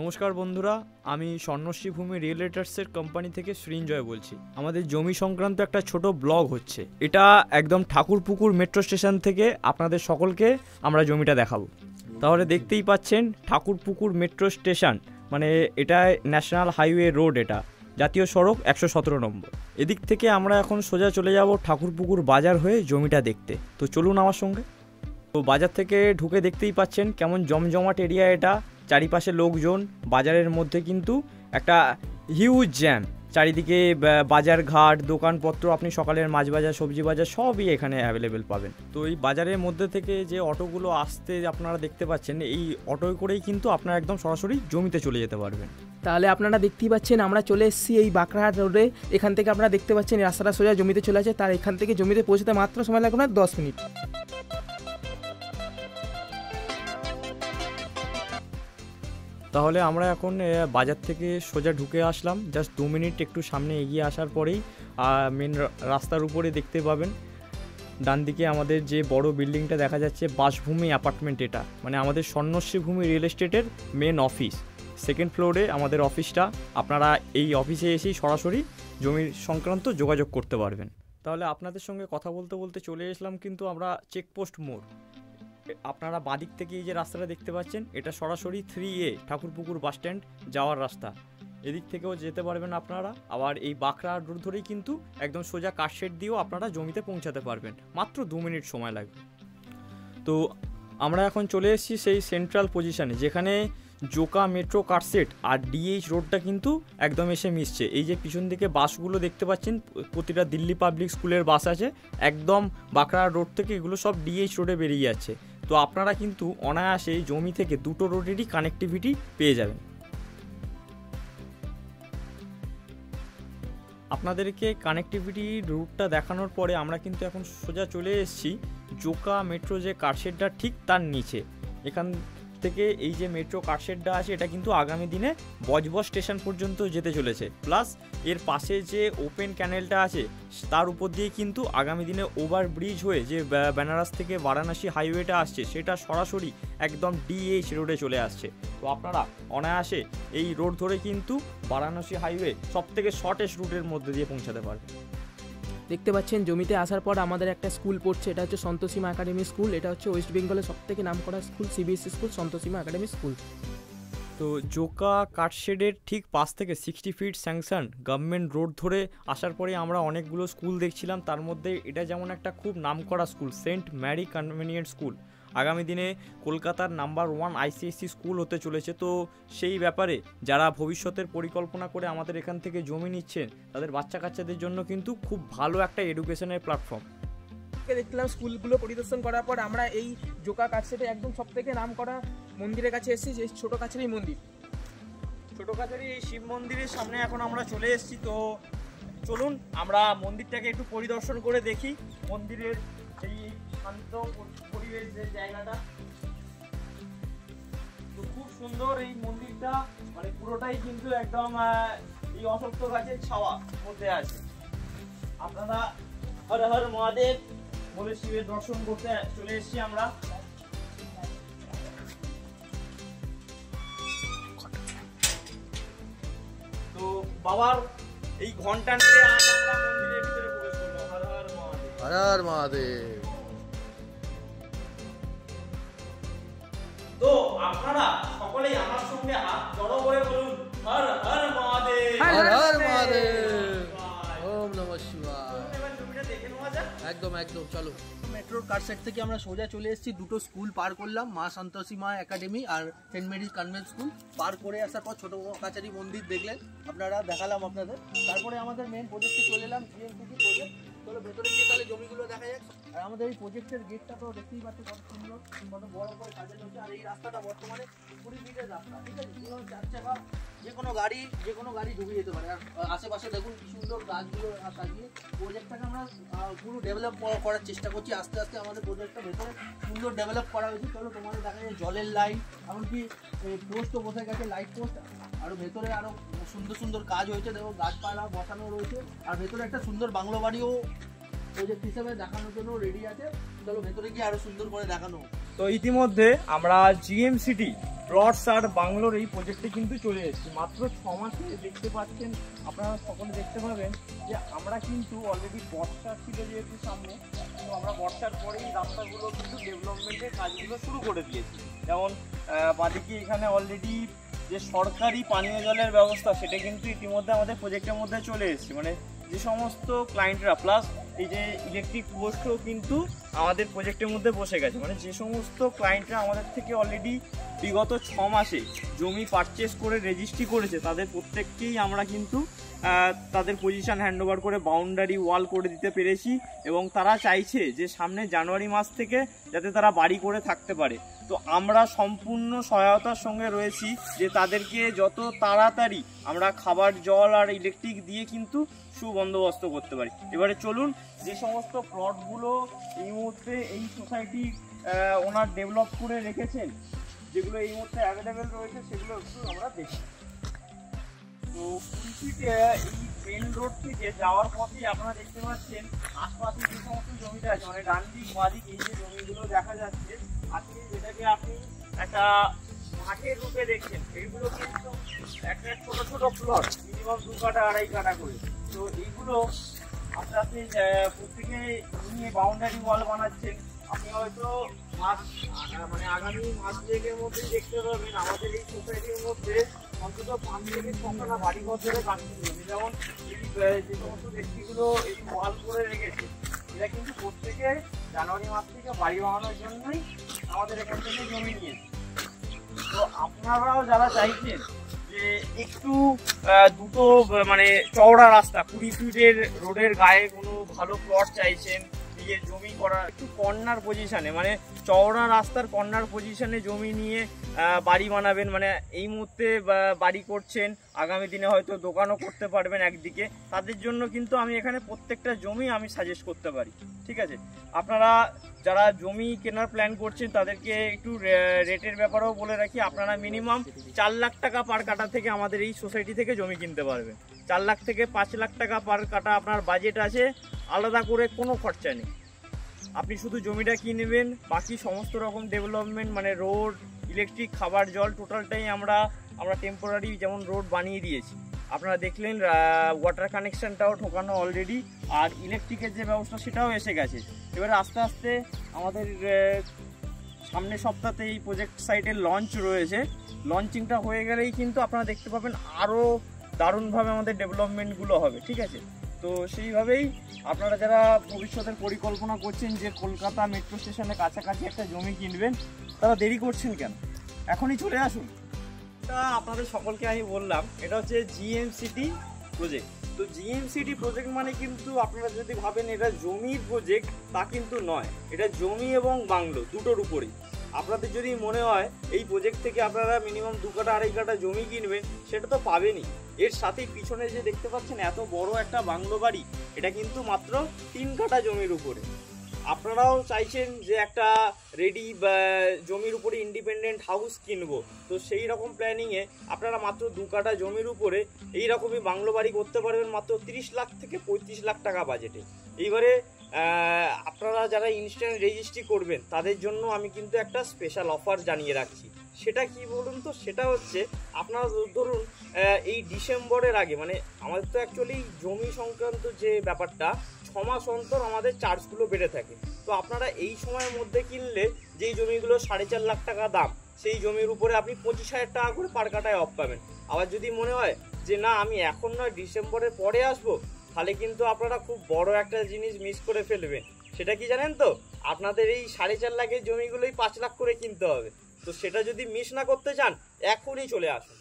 নমস্কার বন্ধুরা, আমি স্বর্ণশ্রী ভূমি রিয়েলিটার্সের কোম্পানি থেকে সৃঞ্জয় বলছি। আমাদের জমি সংক্রান্ত একটা ছোট ব্লগ হচ্ছে। এটা একদম ঠাকুরপুকুর মেট্রো স্টেশন থেকে আপনাদের সকলকে আমরা জমিটা দেখাবো। তাহলে দেখতেই পাচ্ছেন ঠাকুরপুকুর মেট্রো স্টেশন, মানে এটা ন্যাশনাল হাইওয়ে রোড, এটা জাতীয় সড়ক 117 নম্বর। এদিক থেকে আমরা এখন সোজা চলে যাব ঠাকুরপুকুর বাজার হয়ে জমিটা দেখতে। তো চলুন আমার সঙ্গে। তো বাজার থেকে ঢুকে দেখতেই পাচ্ছেন কেমন জমজমাট এরিয়া এটা, চারিপাশে লোকজন, বাজারের মধ্যে কিন্তু একটা হিউজ জ্যাম। চারিদিকে বাজার ঘাট, দোকানপত্র, আপনি সকালের মাছ বাজার, সবজি বাজার সবই এখানে অ্যাভেলেবেল পাবেন। তো এই বাজারের মধ্যে থেকে যে অটোগুলো আসতে আপনারা দেখতে পাচ্ছেন, এই অটোয় করেই কিন্তু আপনারা একদম সরাসরি জমিতে চলে যেতে পারবেন। তাহলে আপনারা দেখতেই পাচ্ছেন আমরা চলে এসেছি এই বাঁকড়াহাট রোডে। এখান থেকে আপনারা দেখতে পাচ্ছেন রাস্তাটা সোজা জমিতে চলে আছে। তার এখান থেকে জমিতে পৌঁছতে মাত্র সময় লাগবে না 10 মিনিট। তাহলে আমরা এখন বাজার থেকে সোজা ঢুকে আসলাম। জাস্ট 2 মিনিট একটু সামনে এগিয়ে আসার পরেই মেন রাস্তার উপরে দেখতে পাবেন ডান দিকে আমাদের যে বড় বিল্ডিংটা দেখা যাচ্ছে, বাসভূমি অ্যাপার্টমেন্ট। এটা মানে আমাদের স্বর্ণশ্রী ভূমি রিয়েল এস্টেটের মেন অফিস। সেকেন্ড ফ্লোরে আমাদের অফিসটা। আপনারা এই অফিসে এসেই সরাসরি জমির সংক্রান্ত যোগাযোগ করতে পারবেন। তাহলে আপনাদের সঙ্গে কথা বলতে বলতে চলে এসলাম কিন্তু আমরা চেকপোস্ট মোড়। আপনারা বাদিক থেকে এই যে রাস্তাটা দেখতে পাচ্ছেন, এটা সরাসরি 3A ঠাকুরপুকুর বাস স্ট্যান্ড যাওয়ার রাস্তা। এদিক থেকেও যেতে পারবেন আপনারা। আবার এই বাঁকড়াহাট রোড ধরেই কিন্তু একদম সোজা কারশেড দিয়েও আপনারা জমিতে পৌঁছাতে পারবেন, মাত্র 2 মিনিট সময় লাগবে। তো আমরা এখন চলে এসেছি সেই সেন্ট্রাল পজিশানে, যেখানে জোকা মেট্রো কারশেড আর DH রোডটা কিন্তু একদম এসে মিশছে। এই যে পিছন দিকে বাসগুলো দেখতে পাচ্ছেন, প্রতিটা দিল্লি পাবলিক স্কুলের বাস আছে, একদম বাঁকড়াহাট রোড থেকে এগুলো সব DH রোডে বেরিয়ে যাচ্ছে। তো আপনারা কিন্তু অনায়াসে জমি থেকে দুটো রোডেরই কানেক্টিভিটি পেয়ে যাবেন। আপনাদেরকে কানেক্টিভিটি রুটটা দেখানোর পরে আমরা কিন্তু এখন সোজা চলে এসেছি জোকা মেট্রো যে কারশেডটা ঠিক তার নিচে। এখান থেকে এই যে মেট্রো কারশেডটা আছে, এটা কিন্তু আগামী দিনে বজবজ স্টেশন পর্যন্ত যেতে চলেছে। প্লাস এর পাশে যে ওপেন ক্যানেলটা আছে তার উপর দিয়ে কিন্তু আগামী দিনে ওভারব্রিজ হয়ে যে বেনারস থেকে বারাণসী হাইওয়েটা আসছে, সেটা সরাসরি একদম DH রোডে চলে আসছে। তো আপনারা অনায়াসে এই রোড ধরে কিন্তু বারাণসী হাইওয়ে সবথেকে শর্টেস্ট রুটের মধ্যে দিয়ে পৌঁছাতে পারবে। দেখতে পাচ্ছেন জমিতে আসার পর আমাদের একটা স্কুল পড়ছে, এটা হচ্ছে সন্তোষীমা একাডেমি স্কুল। এটা হচ্ছে ওয়েস্ট বেঙ্গলের সবথেকে নামকরা school, CBSE school, Santoshima academy school. তো জোকা কারশেডের ঠিক পাশ থেকে 60 ফিট স্যাংশন গভর্নমেন্ট রোড ধরে আসার পরে আমরা অনেকগুলো স্কুল দেখছিলাম। তার মধ্যে এটা যেমন একটা খুব নামকরা school, Saint Mary convenient school, আগামী দিনে কলকাতার নাম্বার 1 ICSE স্কুল হতে চলেছে। তো সেই ব্যাপারে যারা ভবিষ্যতের পরিকল্পনা করে আমাদের এখান থেকে জমি নিচ্ছেন, তাদের বাচ্চা কাচ্চাদের জন্য কিন্তু খুব ভালো একটা এডুকেশনের প্ল্যাটফর্ম। দেখলাম স্কুলগুলো পরিদর্শন করার পর আমরা এই জোকা কারশেডে একদম সবথেকে নামকরা মন্দিরের কাছে এসেছি, যে ছোট কাছারি মন্দির। ছোট কাছারি এই শিব মন্দিরের সামনে এখন আমরা চলে এসেছি। তো চলুন আমরা মন্দিরটাকে একটু পরিদর্শন করে দেখি। মন্দিরের এই শান্ত পরিবেশ, যে জায়গাটা তো খুব সুন্দর। এই মন্দিরটা মানে পুরোটাই কিন্তু একদম এই অশ্বত্থ গাছের ছাওয়া মধ্যে আছে। আপনারা হর হর মহাদেব বলে শিবের দর্শন করতে চলে এসেছি আমরা। তো বাবার এই ঘন্টা নিয়ে আজ আমরা মন্দিরের ভিতরে প্রবেশ করব। হর হর মহাদেব, হর হর মহাদেব। তো আপনারা সকলেই আমার সঙ্গে হাত জড়ো করে বলুন, হর হর মহাদেব, হর হর মহাদেব, ওম নমঃ শিবায়। এবার জমিটা দেখে নেওয়া যাক। একদম একদম, চলো। মেট্রোর কারশেড থেকে আমরা সোজা চলে এসেছি, দুটো স্কুল পার করলাম, মা সন্তোষীমা একাডেমি আর সেন্ট মেরিজ কনভেন্ট স্কুল। পার করে আসার পর ছোট কাছারি মন্দির দেখলেন আপনারা, দেখালাম আপনাদের। তারপরে আমাদের মেন প্রজেক্টে চলে এলাম, GMPC প্রজেক্ট। চলো ভেতরে গিয়ে তাহলে জমিগুলো দেখা যাক। আর আমাদের এই প্রজেক্টের গেটটা তো দেখতেই পাচ্ছি কত সুন্দর, কত বড় করে কাজে হচ্ছে। আর এই রাস্তাটা বর্তমানে 20 ফিটের রাস্তা, ঠিক আছে? যেগুলো 4 চাকা যে কোনো গাড়ি ঢুকে যেতে পারে। আর আশেপাশে দেখুন কি সুন্দর গাছগুলো সাজিয়ে প্রজেক্টটাকে আমরা পুরো ডেভেলপ করার চেষ্টা করছি। আস্তে আস্তে আমাদের প্রজেক্টটা ভেতরে সুন্দর ডেভেলপ করা হয়েছে। চলো তোমাদের দেখা যায় জলের লাইন, এমনকি পোস্টও বসে গেছে, লাইট পোস্ট। আরও ভেতরে আরও সুন্দর সুন্দর কাজ হয়েছে, দেখো গাছপালা বসানো রয়েছে। আর ভেতরে একটা সুন্দর বাংলো বাড়িও প্রজেক্ট হিসেবে দেখানোর জন্য রেডি আছে। চলো ভেতরে গিয়ে আরও সুন্দর করে দেখানো। তো ইতিমধ্যে আমরা জিএমসিটি প্লটস আর বাংলোর এই প্রজেক্টে কিন্তু চলে এসেছি। মাত্র 6 মাসে দেখতে পাচ্ছেন, আপনারা সকলে দেখতে পাবেন যে আমরা কিন্তু অলরেডি বর্ষা ছিল যেহেতু সামনে, কিন্তু আমরা বর্ষার পরেই রাস্তাগুলো কিন্তু ডেভেলপমেন্টের কাজগুলো শুরু করে দিয়েছি। যেমন বাদিকে এখানে অলরেডি যে সরকারি পানীয় জলের ব্যবস্থা সেটা কিন্তু ইতিমধ্যে আমাদের প্রজেক্টের মধ্যে চলে এসেছে। মানে যে সমস্ত ক্লায়েন্টরা প্লাস এই যে ইলেকট্রিক পোস্টও কিন্তু আমাদের প্রজেক্টের মধ্যে বসে গেছে। মানে যে সমস্ত ক্লায়েন্টরা আমাদের থেকে অলরেডি বিগত 6 মাসে জমি পারচেস করে রেজিস্ট্রি করেছে তাদের প্রত্যেককেই আমরা কিন্তু তাদের পজিশন হ্যান্ডওভার করে বাউন্ডারি ওয়াল করে দিতে পেরেছি, এবং তারা চাইছে যে সামনে জানুয়ারি মাস থেকে যাতে তারা বাড়ি করে থাকতে পারে। তো আমরা সম্পূর্ণ সহায়তার সঙ্গে রয়েছি যে তাদেরকে যত তাড়াতাড়ি আমরা খাবার, জল আর ইলেকট্রিক দিয়ে কিন্তু সুবন্দোবস্ত করতে পারি। এবারে চলুন যে সমস্ত প্লটগুলো এই মুহূর্তে এই সোসাইটি ওনার ডেভেলপ করে রেখেছেন, যেগুলো এই মুহূর্তে অ্যাভেলেবেল রয়েছে সেগুলো একটু আমরা দেখি। তো এই মেন রোড থেকে যাওয়ার পথে আপনারা দেখতে পাচ্ছেন আশপাশে যে সমস্ত জমিটা আছে, মানে ডান দিক বাঁ দিক এই যে জমিগুলো দেখা যাচ্ছে, আজকে যেটাকে আপনি একটা মাঠের রূপে দেখছেন, এইগুলো কিন্তু একটা ছোট ছোট প্লট, মিনিমাম 2 কাঠা 2.5 কাঠা করে। তো এইগুলো আস্তে আস্তে প্রত্যেকে নিয়ে বাউন্ডারি ওয়াল বানাচ্ছেন। আপনি হয়তো মানে আগামী মাস দুয়েকের মধ্যেই দেখতে পাবেন আমাদের এই সোসাইটির মধ্যে অন্তত 5 থেকে 6টা বাড়িঘর ধরে কাটতে হবে। যেমন যে সমস্ত ব্যক্তিগুলো এই ওয়াল করে রেখেছে এরা কিন্তু প্রত্যেকে জানুয়ারি মাস থেকে বাড়ি বানানোর জন্যই আমাদের এখান থেকে জমি নিয়েছে। তো আপনারাও যারা চাইছেন যে একটু দুটো মানে চওড়া রাস্তা 20 ফিটের রোডের গায়ে কোনো ভালো প্লট চাইছেন, নিজের জমি করা একটু কর্নার পজিশনে, মানে চওড়া রাস্তার কর্নার পজিশনে জমি নিয়ে বাড়ি বানাবেন, মানে এই মুহূর্তে বাড়ি করছেন, আগামী দিনে হয়তো দোকানও করতে পারবেন একদিকে, তাদের জন্য কিন্তু আমি এখানে প্রত্যেকটা জমি আমি সাজেস্ট করতে পারি। ঠিক আছে, আপনারা যারা জমি কেনার প্ল্যান করছেন তাদেরকে একটু রেটের ব্যাপারেও বলে রাখি, আপনারা মিনিমাম 4 লাখ টাকা পার কাটা থেকে আমাদের এই সোসাইটি থেকে জমি কিনতে পারবেন। 4 লাখ থেকে 5 লাখ টাকা পার কাটা আপনার বাজেট আছে, আলাদা করে কোনো খরচা নেই। আপনি শুধু জমিটা কিনবেন, বাকি সমস্ত রকম ডেভেলপমেন্ট মানে রোড, ইলেকট্রিক, খাবার, জল টোটালটাই আমরা টেম্পোরারি যেমন রোড বানিয়ে দিয়েছি। আপনারা দেখলেন ওয়াটার কানেকশনটাও ঢোকানো অলরেডি, আর ইলেকট্রিকের যে ব্যবস্থা সেটাও এসে গেছে। এবারে আস্তে আস্তে আমাদের সামনের সপ্তাহতে এই প্রজেক্ট সাইটের লঞ্চ রয়েছে, লঞ্চিংটা হয়ে গেলেই কিন্তু আপনারা দেখতে পাবেন আরও দারুণভাবে আমাদের ডেভেলপমেন্টগুলো হবে। ঠিক আছে, তো সেইভাবেই আপনারা যারা ভবিষ্যতের পরিকল্পনা করছেন যে কলকাতা মেট্রো স্টেশনের কাছাকাছি একটা জমি কিনবেন, তারা দেরি করছেন কেন, এখনই চলে আসুন। এটা আপনাদের সকলকে আমি বললাম, এটা হচ্ছে জিএমসিটি প্রজেক্ট। তো জিএমসিটি প্রজেক্ট মানে কিন্তু আপনারা যদি ভাবেন এটা জমির প্রজেক্ট, তা কিন্তু নয়। এটা জমি এবং বাংলো দুটোর উপরেই। আপনাদের যদি মনে হয় এই প্রজেক্ট থেকে আপনারা মিনিমাম 2 কাঠা 2.5 কাঠা জমি কিনবেন, সেটা তো পাবেনই। এর সাথেই পিছনে যে দেখতে পাচ্ছেন এত বড় একটা বাংলো বাড়ি, এটা কিন্তু মাত্র 3 কাঠা জমির উপরে। আপনারাও চাইছেন যে একটা রেডি জমির উপরে ইন্ডিপেন্ডেন্ট হাউস কিনবো, তো সেই রকম প্ল্যানিংয়ে আপনারা মাত্র 2 কাঠা জমির উপরে এইরকমই বাংলো বাড়ি করতে পারবেন মাত্র 30 লাখ থেকে 35 লাখ টাকা বাজেটে। এইবারে আপনারা যারা ইনস্ট্যান্ট রেজিস্ট্রি করবেন তাদের জন্য আমি কিন্তু একটা স্পেশাল অফার জানিয়ে রাখছি। সেটা কি বলুন তো, সেটা হচ্ছে আপনারা ধরুন এই ডিসেম্বরের আগে, মানে আমাদের তো অ্যাকচুয়ালি জমি সংক্রান্ত যে ব্যাপারটা 6 মাস অন্তর আমাদের চার্জগুলো বেড়ে থাকে। তো আপনারা এই সময়ের মধ্যে কিনলে যেই জমিগুলো 4.5 লাখ টাকা দাম, সেই জমির উপরে আপনি 25,000 টাকা করে পার কাটায় অফ পাবেন। আবার যদি মনে হয় যে না আমি এখন নয় ডিসেম্বরের পরে আসবো, তাহলে কিন্তু আপনারা খুব বড় একটা জিনিস মিস করে ফেলবেন। সেটা কি জানেন তো, আপনাদের এই 4.5 লাখের জমিগুলোই 5 লাখ করে কিনতে হবে। তো সেটা যদি মিস না করতে চান, এখনই চলে আসুন।